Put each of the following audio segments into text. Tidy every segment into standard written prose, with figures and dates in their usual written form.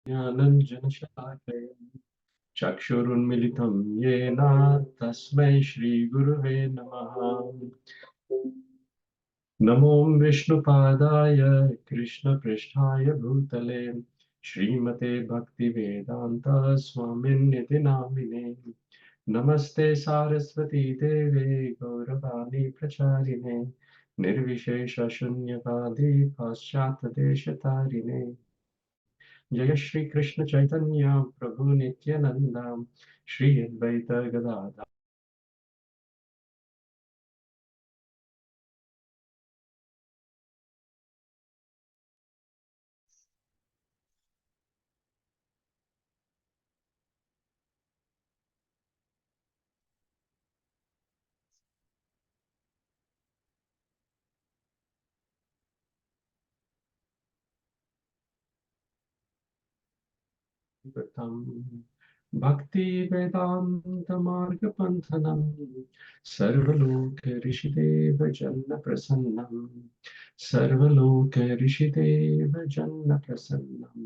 ज्ञानञ्जनशलाकया चक्षुरुन्मिलितं येन तस्मै श्रीगुरुवे नमः। नमो विष्णुपादाय कृष्णपृष्ठाय भूतले श्रीमते भक्तिवेदान्त स्वामिन्निति नामिने। नमस्ते सारस्वती देवे गौरवाणी प्रचारिणे निर्विशेष शून्यवादी पाश्चात्यदेशतारिणे। जय श्री कृष्ण चैतन्य प्रभु नित्यानंद श्री अद्वैत गदाधर भक्ति वेदांत मार्ग पंथनम सर्वलोक Rishidev जन्न प्रसन्नम सर्वलोक Rishidev जन्न प्रसन्नम।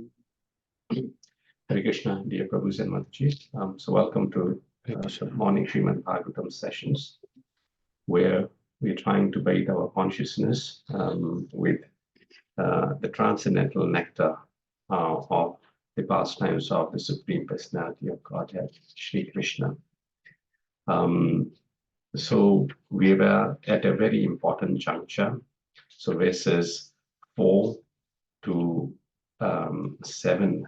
Hare Krishna, dear Prabhus and Mataji. So welcome to morning Śrīmad-Bhāgavatam sessions, where we're trying to bathe our consciousness with the transcendental nectar of the pastimes of the Supreme Personality of Godhead, Shri Krishna. So we were at a very important juncture. So verses 4 to 7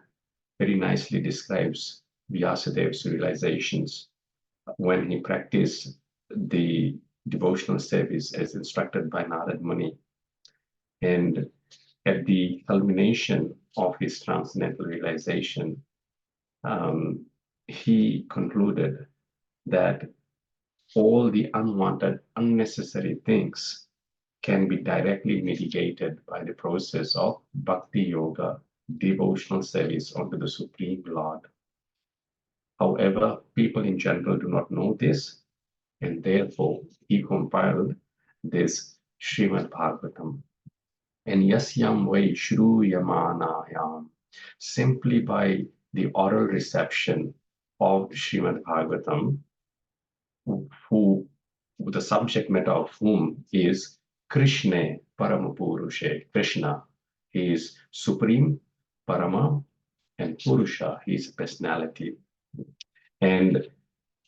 very nicely describes Vyāsadeva's realizations when he practiced the devotional service as instructed by Narad Muni. And at the culmination of his transcendental realization, he concluded that all the unwanted, unnecessary things can be directly mitigated by the process of bhakti yoga, devotional service unto the Supreme Lord. However, people in general do not know this, and therefore he compiled this Śrīmad-Bhāgavatam. And yasyam vai shruyamanayam, simply by the oral reception of Śrīmad-Bhāgavatam, who the subject matter of whom is Krishna Paramapurushe. Krishna, he is supreme, Parama, and Purusha, he is personality. And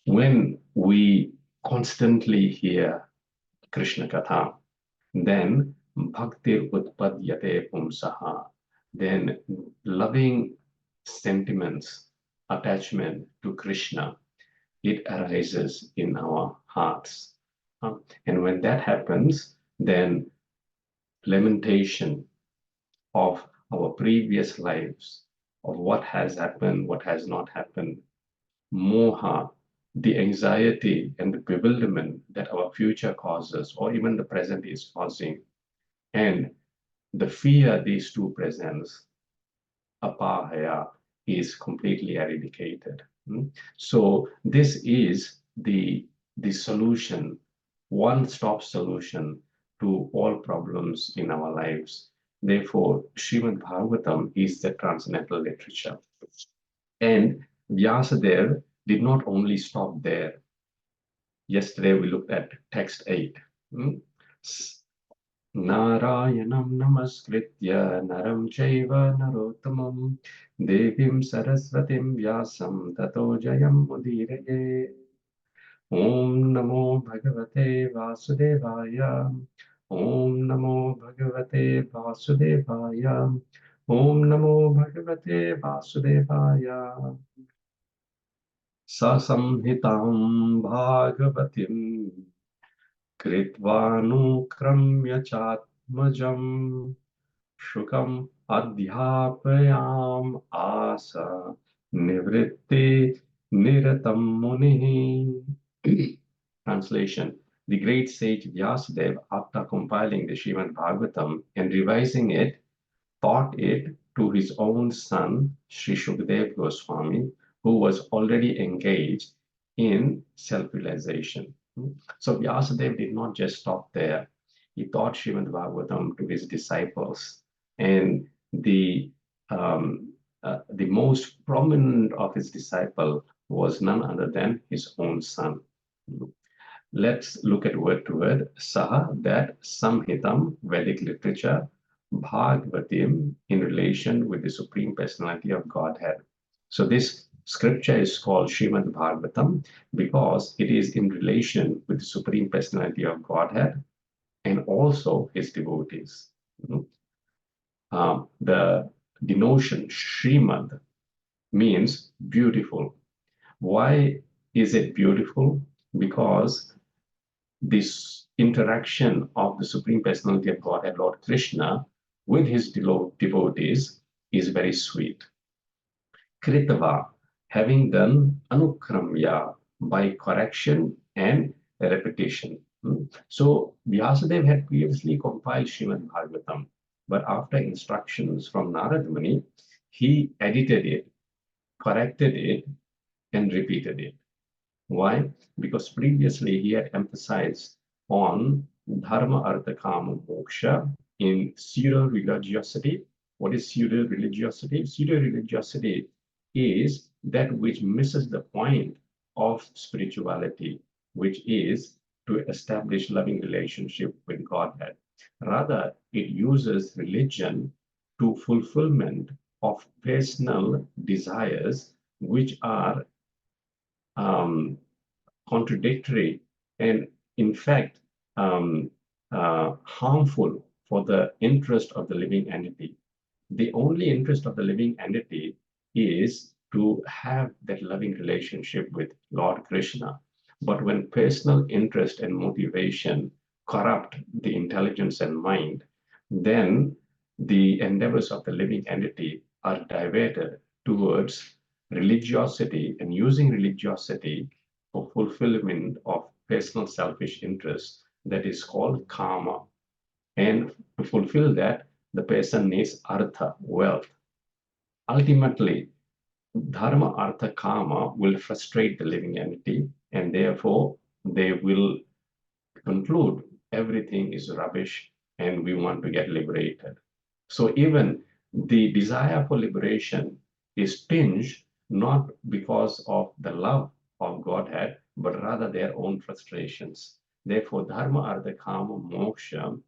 when we constantly hear Krishna Katha, then bhaktir utpadyate pumsaha, then loving sentiments, attachment to Krishna, it arises in our hearts. And when that happens, then lamentation of our previous lives, of what has happened, what has not happened, moha, the anxiety and the bewilderment that our future causes, or even the present is causing, and the fear these two presents, apahaya, is completely eradicated. So this is the solution, one-stop solution to all problems in our lives. Therefore, Śrīmad-Bhāgavatam is the transcendental literature. And Vyāsadeva did not only stop there. Yesterday we looked at text 8. Narayanam namaskritya naram chaiva narottamam devim saraswatim vyasam tato jayam udiraye. Om namo bhagavate vasudevaya. Om namo bhagavate vasudevaya. Om namo bhagavate vasudevaya. Sasamhitam bhagavatim कृत्वानुक्रम्य चात्मजं शुकम् अध्यापयाम आसा nivritti niratam munihi. Translation. The great sage Vyāsadeva, after compiling the Śrīmad-Bhāgavatam and revising it, taught it to his own son, Śrī Śukadeva Gosvāmī, who was already engaged in self-realization. So Vyāsadeva did not just stop there. He taught Śrīmad-Bhāgavatam to his disciples. And the the most prominent of his disciple was none other than his own son. Let's look at word to word. Saha, that Samhitam, Vedic literature, Bhagavatam, in relation with the Supreme Personality of Godhead. So this scripture is called Śrīmad-Bhāgavatam because it is in relation with the Supreme Personality of Godhead and also his devotees. The denotion Srīmad means beautiful. Why is it beautiful? Because this interaction of the Supreme Personality of Godhead, Lord Krishna, with his devotees is very sweet. Kritava, having done anukramya by correction and repetition. So Vyāsadeva had previously compiled Śrīmad-Bhāgavatam, but after instructions from Narad Muni, he edited it, corrected it, and repeated it. Why? Because previously he had emphasized on dharma, artha, kama, moksha in pseudo-religiosity. What is pseudo-religiosity? Pseudo-religiosity is that which misses the point of spirituality, which is to establish loving relationship with Godhead. Rather, it uses religion to fulfillment of personal desires, which are contradictory and in fact harmful for the interest of the living entity. The only interest of the living entity is to have that loving relationship with Lord Krishna. But when personal interest and motivation corrupt the intelligence and mind, then the endeavors of the living entity are diverted towards religiosity and using religiosity for fulfillment of personal selfish interests, that is called karma. And to fulfill that, the person needs artha, wealth. Ultimately, dharma, artha, kama will frustrate the living entity, and therefore they will conclude everything is rubbish and we want to get liberated. So even the desire for liberation is tinged not because of the love of Godhead, but rather their own frustrations. Therefore, dharma, artha, kama, moksha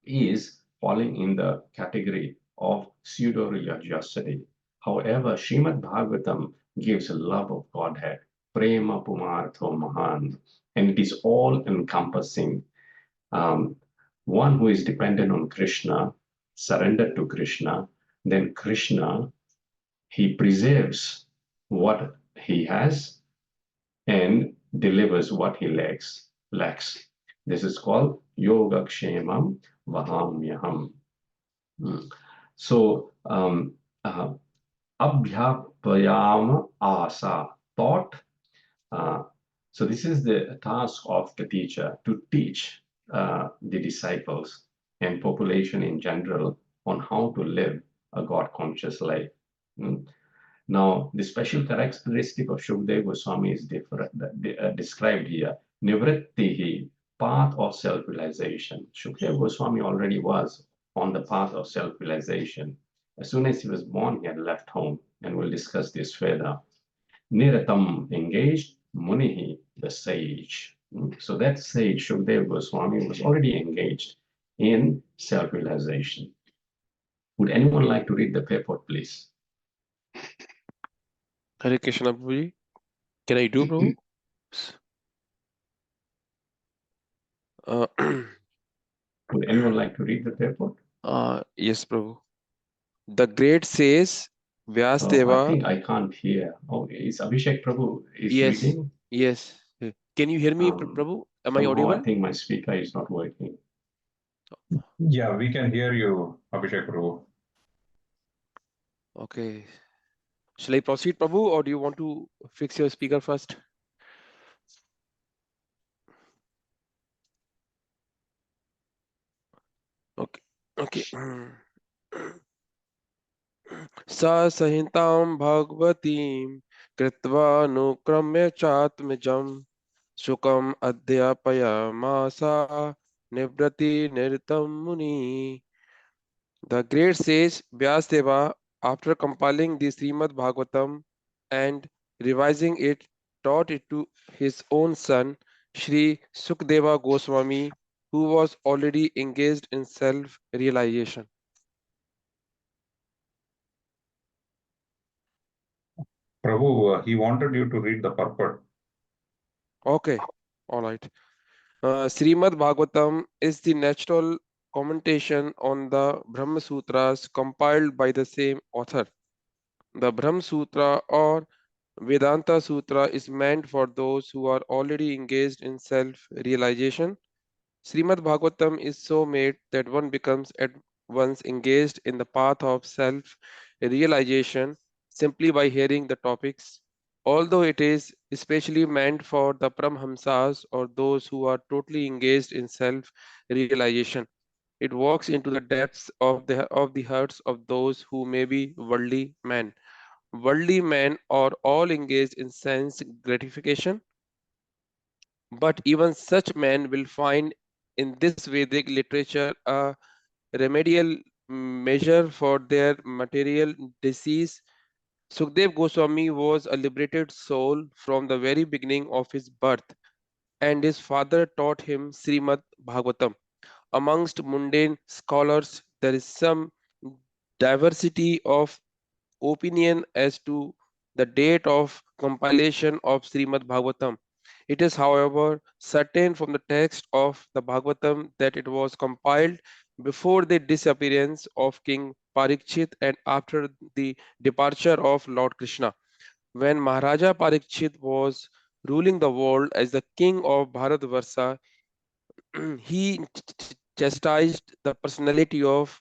is falling in the category of pseudo-religiosity. However, Śrīmad-Bhāgavatam gives a love of Godhead, prema pumartho mahan, and it is all-encompassing. One who is dependent on Krishna, surrendered to Krishna, then Krishna, he preserves what he has and delivers what he lacks. This is called yoga kshemam vahamyaham. So abhyapayama asa, thought. So this is the task of the teacher, to teach the disciples and population in general on how to live a God-conscious life. Now, the special characteristic of Śukadeva Gosvāmī is described here. Nivrittihi, path of self-realization. Śukadeva Gosvāmī already was on the path of self-realization. As soon as he was born, he had left home, and we'll discuss this further. Niratam, engaged. Munihi, the sage. So that sage, Śukadeva Gosvāmī, was already engaged in self-realization. Would anyone like to read the purport, please? Hare Krishna, Prabhuji. Can I do, Prabhu? Would anyone like to read the purport? Yes, Prabhu. The great says Vyāsadeva. I think I can't hear. Oh, is Abhishek Prabhu is Yes, reading? yes. Can you hear me, Prabhu? Am I audible? I think my speaker is not working. Yeah, we can hear you, Abhishek Prabhu. Okay. Shall I proceed, Prabhu, or do you want to fix your speaker first? Okay. Okay. Sa sahintam bhagavatim kritva nukramya chatmijam shukam adhyapaya masa nivrati nirtam muni. The great sage Vyāsadeva after compiling the Srīmad-Bhāgavatam and revising it, taught it to his own son, Śrī Śukadeva Gosvāmī, who was already engaged in self-realization. Prabhu, he wanted you to read the purport. Okay, all right. Srīmad-Bhāgavatam is the natural commentation on the Brahma Sutras compiled by the same author. The Brahma Sutra or Vedanta Sutra is meant for those who are already engaged in self-realization. Srīmad-Bhāgavatam is so made that one becomes at once engaged in the path of self-realization simply by hearing the topics. Although it is especially meant for the Paramhamsas or those who are totally engaged in self-realization, it walks into the depths of the hearts of those who may be worldly men. Worldly men are all engaged in sense gratification, but even such men will find in this Vedic literature a remedial measure for their material disease. Sukadeva Goswami was a liberated soul from the very beginning of his birth, and his father taught him Srīmad-Bhāgavatam. Amongst mundane scholars, there is some diversity of opinion as to the date of compilation of Srīmad-Bhāgavatam. It is, however, certain from the text of the Bhagavatam that it was compiled before the disappearance of King Parikshit and after the departure of Lord Krishna. When Maharaja Parikshit was ruling the world as the king of Bharatvarsha, he chastised the personality of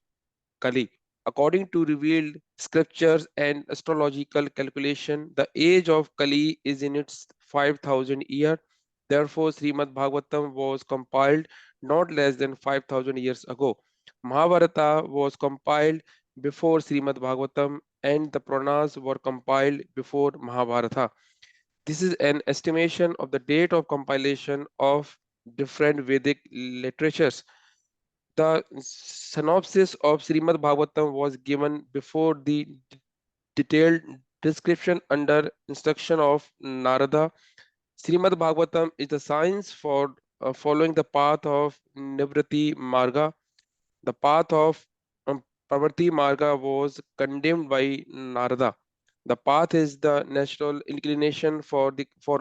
Kali. According to revealed scriptures and astrological calculation, the age of Kali is in its 5,000 year. Therefore, Srimad Bhagavatam was compiled not less than 5,000 years ago. Mahabharata was compiled before Srimad Bhagavatam and the Puranas were compiled before Mahabharata. This is an estimation of the date of compilation of different Vedic literatures. The synopsis of Srimad Bhagavatam was given before the detailed description under instruction of Narada. Srimad Bhagavatam is the science for following the path of Nivritti Marga. The path of Pravritti Marga was condemned by Narada. The path is the natural inclination for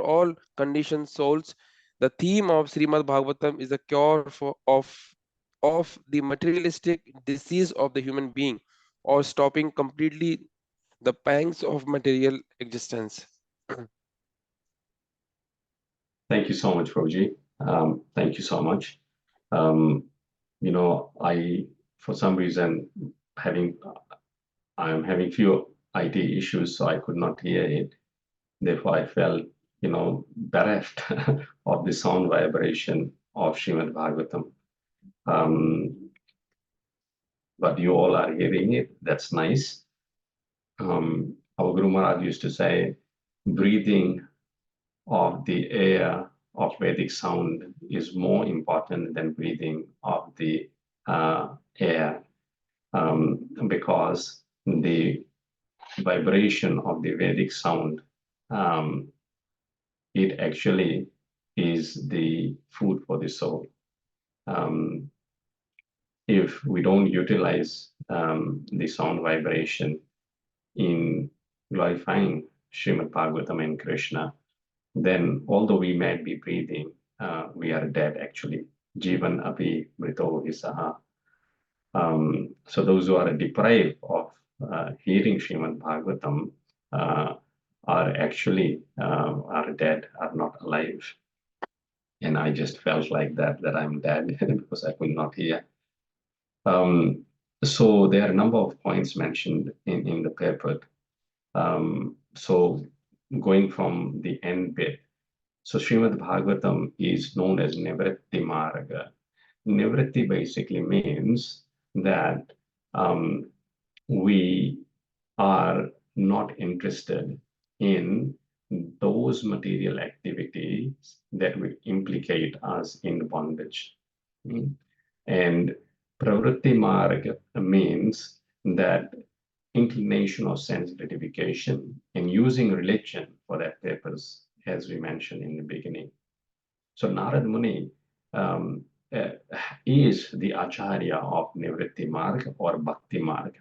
all conditioned souls. The theme of Srimad Bhagavatam is the cure of the materialistic disease of the human being, or stopping completely the pangs of material existence. Thank you so much, Prabhuji. Thank you so much. For some reason, I'm having few IT issues, so I could not hear it. Therefore, I felt, bereft of the sound vibration of Śrīmad-Bhāgavatam. But you all are hearing it. That's nice. Our Guru Maharaj used to say, breathing of the air of Vedic sound is more important than breathing of the air, because the vibration of the Vedic sound, it actually is the food for the soul. If we don't utilize the sound vibration in glorifying Śrīmad-Bhāgavatam and Krishna, then although we might be breathing, we are dead actually. Jivan api mrito visaha. So those who are deprived of hearing Śrīmad-Bhāgavatam are actually are dead, are not alive. And I just felt like that I'm dead because I could not hear. So there are a number of points mentioned in the paper. So going from the end bit, so Śrīmad-Bhāgavatam is known as Nivritti Marga. Nivritti basically means that we are not interested in those material activities that would implicate us in bondage. And Pravritti Marga means that inclination or sense gratification and using religion for that purpose, as we mentioned in the beginning. So Narad Muni is the Acharya of Nivritti Marg or Bhakti Marg.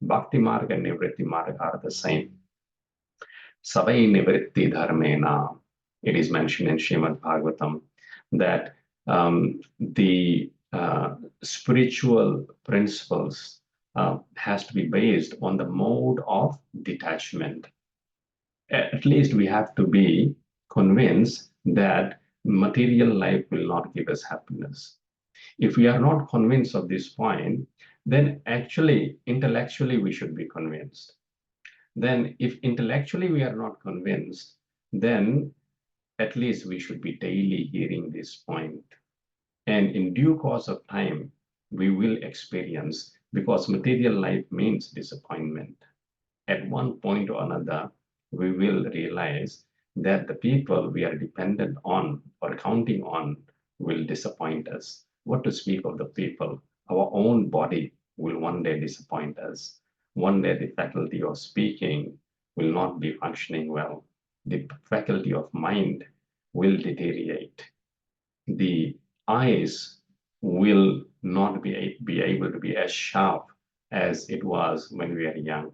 Bhakti Marg and Nivritti Marg are the same. Savai Nivritti Dharmena, it is mentioned in Śrīmad-Bhāgavatam that the spiritual principles has to be based on the mode of detachment. At least we have to be convinced that material life will not give us happiness. If we are not convinced of this point, then actually intellectually we should be convinced. Then if intellectually we are not convinced, then at least we should be daily hearing this point. And in due course of time, we will experience, because material life means disappointment. At one point or another, we will realize that the people we are dependent on or counting on will disappoint us. What to speak of the people? Our own body will one day disappoint us. One day the faculty of speaking will not be functioning well. The faculty of mind will deteriorate. The eyes will not be able to be as sharp as it was when we are young.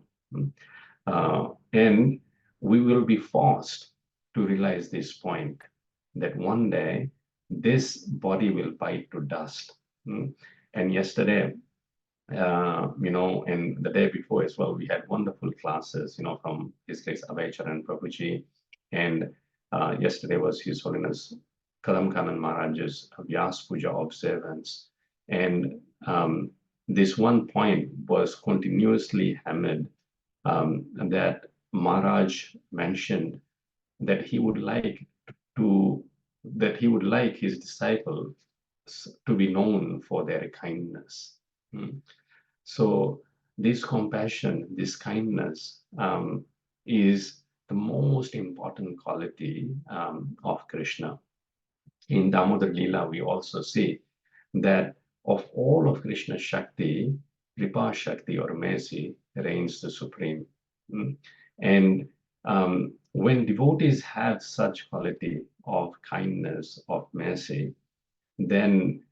And we will be forced to realize this point, that one day this body will bite to dust. And yesterday, and the day before as well, we had wonderful classes, from His Grace Abhay Prabhuji, and yesterday was His Holiness Kadam Kanan Maharaj's Vyas Puja observance. And this one point was continuously hammered, that Maharaj mentioned that he would like his disciples to be known for their kindness. So this compassion, this kindness is the most important quality of Krishna. In Damodar Leela, we also see that of all of Krishna's Shakti, Kripa Shakti or mercy reigns the supreme. And when devotees have such quality of kindness, of mercy, then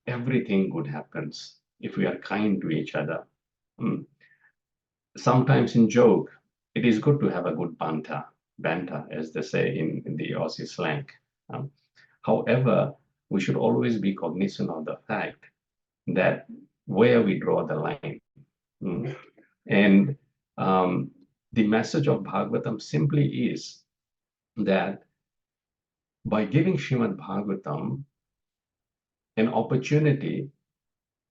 everything good happens if we are kind to each other. Sometimes in joke, it is good to have a good banter, as they say in the Aussie slang. However, we should always be cognizant of the fact that where we draw the line. And the message of Bhagavatam simply is that by giving Śrīmad-Bhāgavatam an opportunity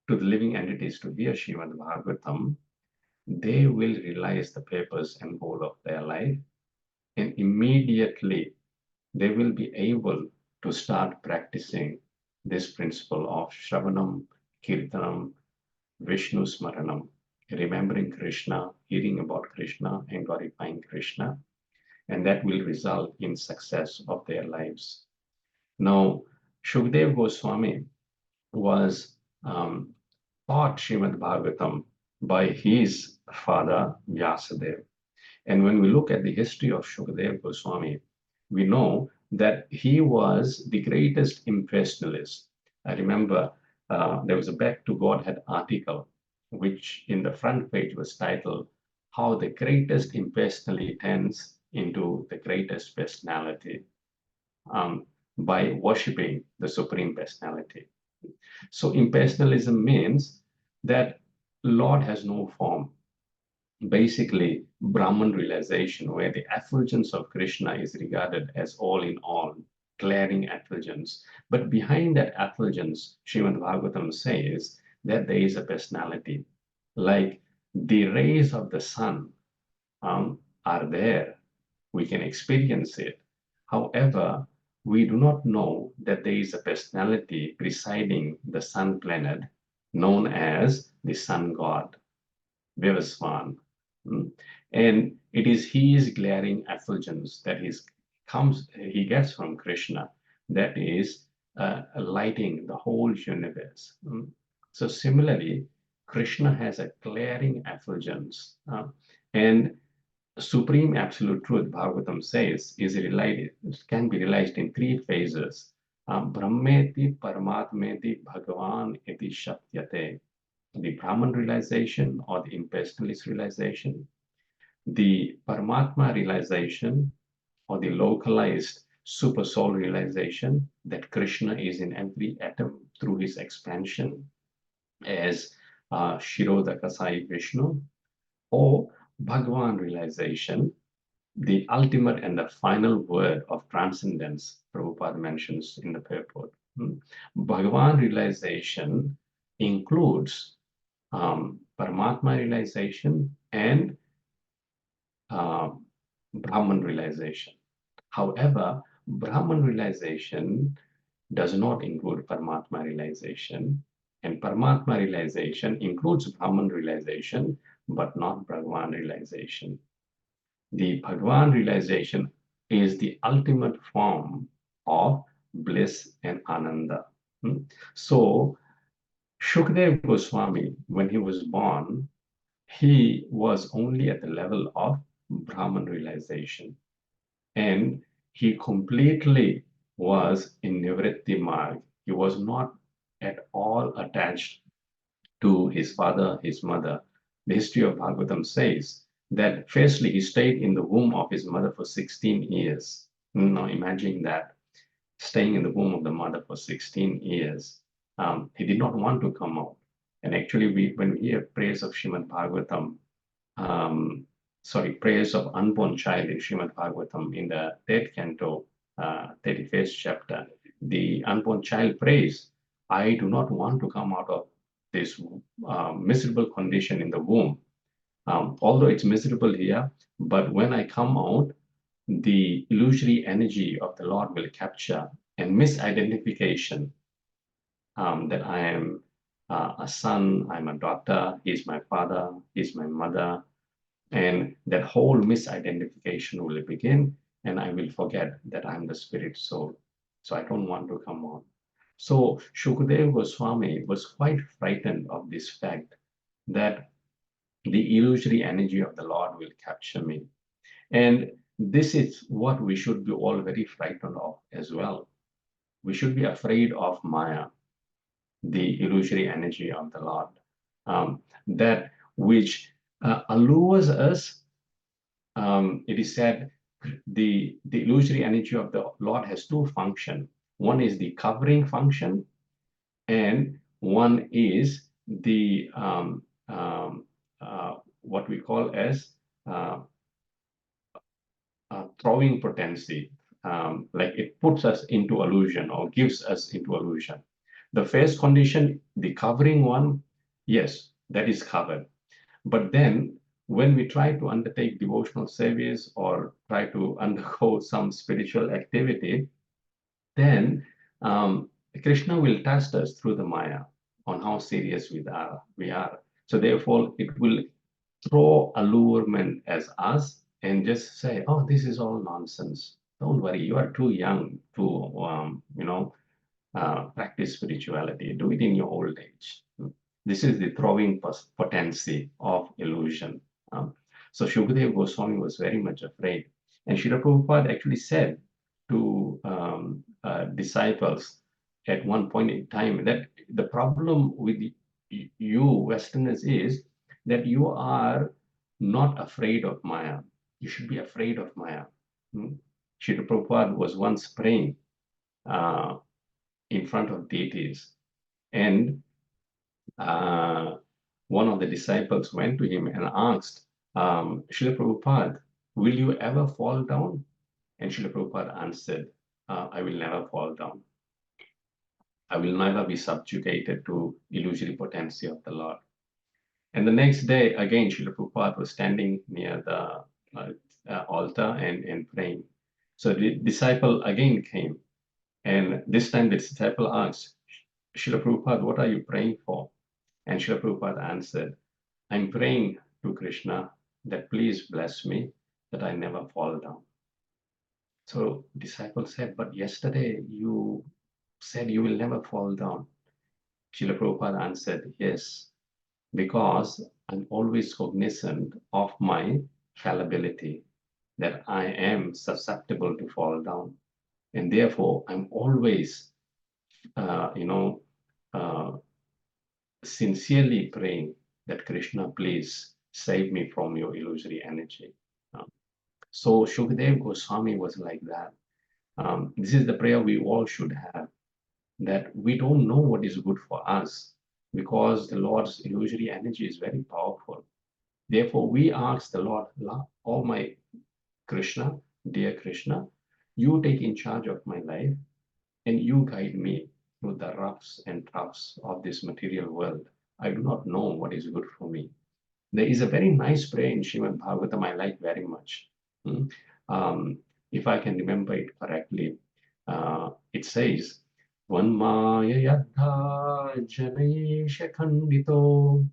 to the living entities to hear Śrīmad-Bhāgavatam, they will realize the purpose and goal of their life, and immediately they will be able to start practicing this principle of Shravanam, Kirtanam, Vishnu Smaranam, remembering Krishna, hearing about Krishna, and glorifying Krishna, and that will result in success of their lives. Now, Śukadeva Gosvāmī was taught Śrīmad-Bhāgavatam by his father, Vyāsadeva. And when we look at the history of Śukadeva Gosvāmī, we know that he was the greatest impersonalist. I remember there was a Back to Godhead article, which in the front page was titled, How the Greatest Impersonality Turns into the Greatest Personality, by worshipping the Supreme Personality. So impersonalism means that Lord has no form. Basically, Brahman realization, where the effulgence of Krishna is regarded as all in all, glaring effulgence. But behind that effulgence, Śrīmad-Bhāgavatam says that there is a personality. Like the rays of the sun are there. We can experience it. However, we do not know that there is a personality presiding the sun planet known as the sun god, Vyāsadeva. And it is his glaring effulgence that he gets from Krishna that is lighting the whole universe. So similarly, Krishna has a glaring effulgence. And supreme absolute truth, Bhagavatam says, can be realized in three phases. Brahmeti, Paramatmeti, Bhagavan iti Shaktyate. The Brahman realization or the impersonalist realization, the Paramatma realization or the localized super soul realization that Krishna is in every atom through his expansion as Shirodaka Sai Vishnu, or Bhagavan realization, the ultimate and the final word of transcendence, Prabhupada mentions in the purport. Bhagavan realization includes Paramatma realization and Brahman realization. However, Brahman realization does not include Paramatma realization, and Paramatma realization includes Brahman realization, but not Bhagavan realization. The Bhagavan realization is the ultimate form of bliss and ananda. So, Śukadeva Gosvāmī, when he was born, he was only at the level of Brahman realization. And he completely was in Nivritti Marg. He was not at all attached to his father, his mother. The history of Bhagavatam says that firstly, he stayed in the womb of his mother for 16 years. Now imagine that, staying in the womb of the mother for 16 years. He did not want to come out. And actually, when we hear praise of Śrīmad-Bhāgavatam, prayers of unborn child in Śrīmad-Bhāgavatam in the 3rd canto, 31st chapter, the unborn child prays, I do not want to come out of this miserable condition in the womb. Although it's miserable here, but when I come out, the illusory energy of the Lord will capture, and misidentification that I am a son, I'm a daughter, he's my father, he's my mother, and that whole misidentification will begin, and I will forget that I'm the spirit soul. So I don't want to come on. So Śukadeva Gosvāmī was quite frightened of this fact that the illusory energy of the Lord will capture me. And this is what we should be all very frightened of as well. We should be afraid of Maya, the illusory energy of the Lord, that which allures us. It is said the illusory energy of the Lord has two functions. One is the covering function, and one is the what we call as throwing potency. Like it puts us into illusion or gives us into illusion. The first condition, the covering one, yes, that is covered. But then when we try to undertake devotional service or try to undergo some spiritual activity, then Krishna will test us through the Maya on how serious we are. So therefore, it will throw allurement as us and just say, oh, this is all nonsense. Don't worry, you are too young to, practice spirituality. Do it in your old age. This is the throwing potency of illusion. So Śukadeva Gosvāmī was very much afraid. And Srila Prabhupada actually said to disciples at one point in time that the problem with you Westerners is that you are not afraid of Maya. You should be afraid of Maya. Srila Prabhupada was once praying in front of deities, and one of the disciples went to him and asked, Srila Prabhupada, will you ever fall down? And Srila Prabhupada answered, I will never fall down. I will never be subjugated to illusory potency of the Lord. And the next day, again, Srila Prabhupada was standing near the altar and praying. So the disciple again came. And this time the disciple asked, Srila Prabhupada, what are you praying for? And Srila Prabhupada answered, I'm praying to Krishna that please bless me, that I never fall down. So disciple said, but yesterday you said you will never fall down. Srila Prabhupada answered, yes, because I'm always cognizant of my fallibility, that I am susceptible to fall down. And therefore, I'm always, sincerely praying that Krishna, please save me from your illusory energy. So Shukadeva Gosvāmī was like that. This is the prayer we all should have, that we don't know what is good for us because the Lord's illusory energy is very powerful. Therefore, we ask the Lord, oh my Krishna, dear Krishna, you take in charge of my life and you guide me through the roughs and toughs of this material world. I do not know what is good for me. There is a very nice prayer in Śrīmad-Bhāgavatam I like very much. If I can remember it correctly, it says, Tvanmaya yadha janaisha khandito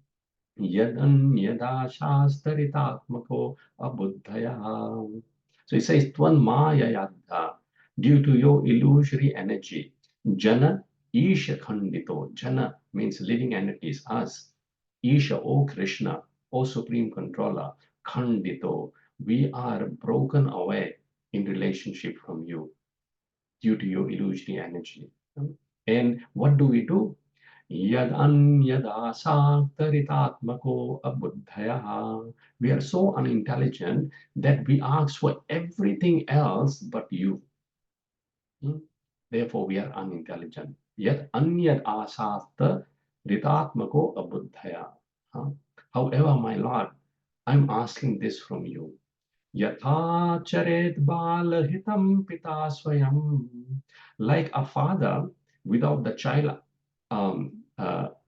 yadanyada shastaritatmako abuddhaya. So it says, Tvanmaya yadha, due to your illusory energy, jana isha khandito. Jana means living entities, us. Isha, O Krishna, O Supreme Controller, khandito, we are broken away in relationship from you due to your illusory energy. And what do? Yad anyada saktaritatmako abuddhaya. We are so unintelligent that we ask for everything else but you. Therefore, we are unintelligent. Yad anyad asakta ritatmako abuddhaya. However, my Lord, I'm asking this from you. Yatha charet balahitam pita swayam. Like a father, without the child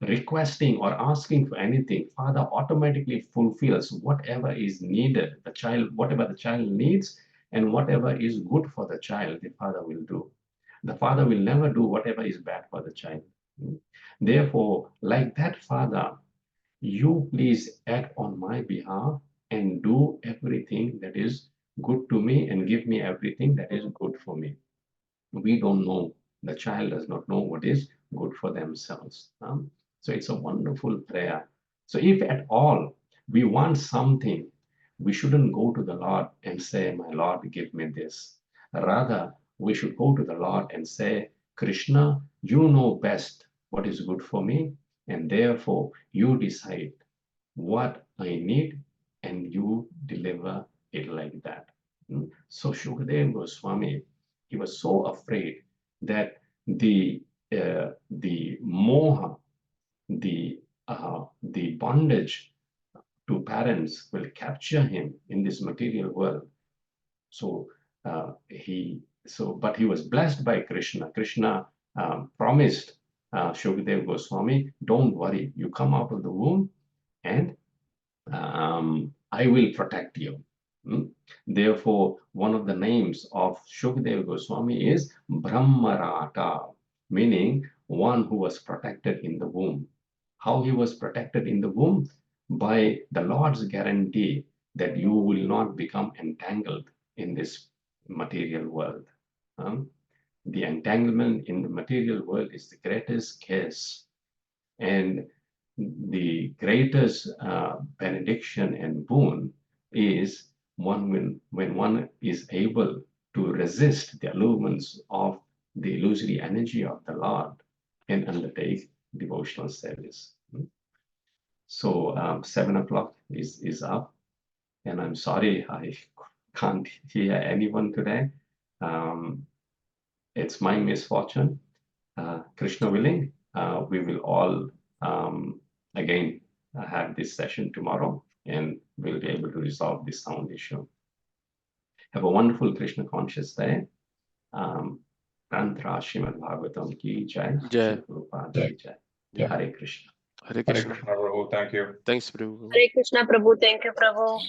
requesting or asking for anything, father automatically fulfills whatever is needed. The child, whatever the child needs and whatever is good for the child, the father will do. The father will never do whatever is bad for the child. Therefore, like that father, you please act on my behalf and do everything that is good to me and give me everything that is good for me. We don't know. The child does not know what is good for themselves. So it's a wonderful prayer. So if at all we want something, we shouldn't go to the Lord and say, my Lord, give me this. Rather, we should go to the Lord and say, Krishna, you know best what is good for me, and therefore you decide what I need and you deliver it like that. So Shukadeva Gosvāmī, he was so afraid that the moha, the bondage to parents will capture him in this material world. So but he was blessed by Krishna. Krishna promised Shukadeva Gosvāmī, don't worry, you come out of the womb and I will protect you. Therefore, one of the names of Shukadeva Gosvāmī is Brahmarata, meaning one who was protected in the womb. How he was protected in the womb? By the Lord's guarantee that you will not become entangled in this material world. The entanglement in the material world is the greatest curse, and the greatest benediction and boon is when one is able to resist the allurements of the illusory energy of the Lord and undertake devotional service. So 7 o'clock is up, and I'm sorry I can't hear anyone today. It's my misfortune. Krishna willing, we will all again have this session tomorrow, and we'll be able to resolve this sound issue. Have a wonderful Krishna conscious day. Tantra Śrīmad-Bhāgavatam ki jai. Jai. Prabhupada ki jai. Hare Krishna. Hare Hare Krishna. Krishna, Prabhu. Thank you. Thanks, Prabhu. Hare Krishna, Prabhu. Thank you, Prabhu.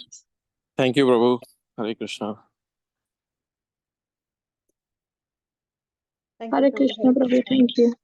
Thank you, Prabhu. Hare Krishna. Hare Krishna, Prabhu. Thank you.